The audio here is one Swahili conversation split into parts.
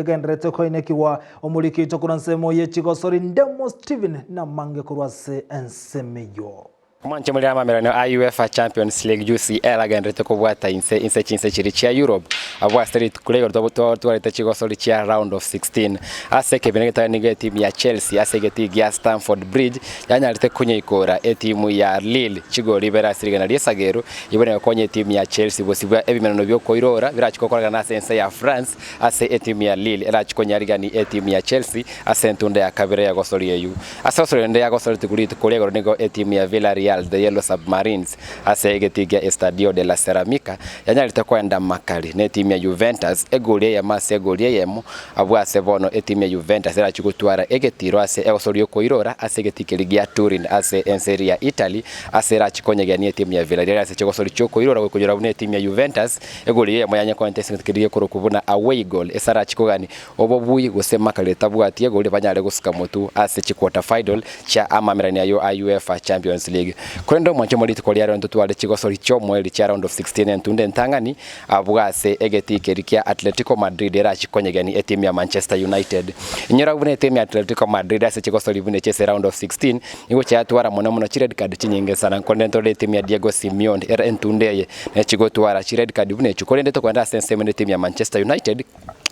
Genderete koinekiwa omurikito kuna nsemo yechigosori Ndemo Steven na mange kurwase ensemeyo. Mwanche muri amamerano UEFA Champions League Gusii genderete kubwata inse chiri chia Europe abwa street kule twaleta chigosori chia round of 16 ase kebenegeta nige team ya Chelsea ase geti ya Stamford Bridge yanyalite kunye ikora timu ya Lille chigori bera sirigana liesagero ibone konye team ya Chelsea bosibwa ebimenano byo koirora birachikokorana na sense ya France ase team ya Lille era chikonyarigani team ya Chelsea ase ntunde ya kabere ya gosori yeyu ase nde ya gosori tukulite kule nego team ya Villarreal the Yellow Submarines ase getiga Estadio de la Ceramica yanyalite kwenda makali ne team ya Juventus egolie ya mase egolie yemo abwase bono team ya Juventus era chigutwara egetiro ase egosorio koirora ase getike ligi ya Turin ase en Serie ya Italy ase ra chikonyegania team ya Villarreal ase chigosori chokoirora kujura bune team ya Juventus egolie ya moyanya contest kiriye kurukubuna away goal esara chikogani obobuyi gusema kale tabwati egolie banyale gusuka mutu ase chikwata final cha amamerania yo UEFA Champions League kwendo mwanche muri tukoliaro ntutwale chigosori chomwe cha round of 16 entunde ntangani abwase egetike likia Atletico Madrid era chikonyegani team ya Manchester United inyora bune team ya Atletico Madrid ase chigosori bune chese round of 16 nigo cyatwara muno chi red card chinyinge sana kondento le team ya Diego Simeone era entundeye ne chigotwara chi red card bune chukolende to kwenda sense mene team ya Manchester United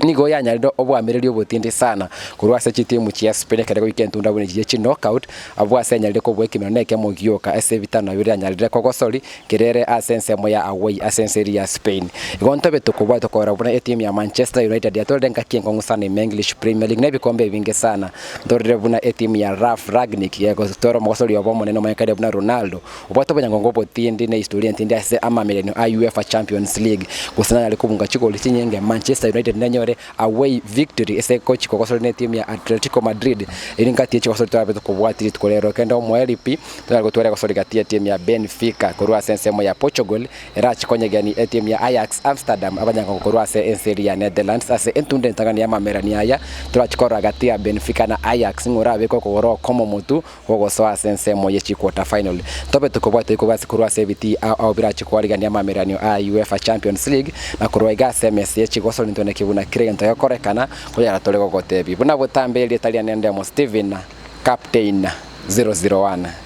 nigo yanyaldo obwamereri obutindi sana kurwase chitimu chia Spain kare weekend undabune chi knockout abwase yanyalde ko bwekimeno neke mogioka ase vitano abiri yanyalde ko gosori kirere asense moya away asense ya Spain igonto betokobwa tokora bune team ya Manchester United yatolde ngakiengo ngusana in English Premier League nebikombe vinge sana ndorire buna team ya Ralf Rangnick yego toro mogosori obomo neno mayakade buna Ronaldo obwato banyango botindi ne historia ntindi ase amamereno UEFA Champions League kusana ali kubunga chigoli chinyenge Manchester United nanyore away victory ese coach kokosori ne team ya Atletico Madrid iringati chikosori twabeto kubwatiri tukolero kenda omwelipi twagotwara kosori gati team ya Benfica korwa sensemo ya Portugal era chikonyegani team ya Ajax Amsterdam abanyango korwa se Serie ya Netherlands ase entunde ntangani ya mamerani aya twachikora gati ya Benfica na Ajax ngurabe ko koro komo mutu wogosoa sensemo ye chikwata final tobeto kubwatiri kubasi korwa se biti au bira chikwarigani ya mamerani UEFA Champions League na korwa iga SMS ye chikosori ntone kibuna kirento yakorekana kuyara tolego gotebi buna butambe ile Italian Ndemo Steven captain 001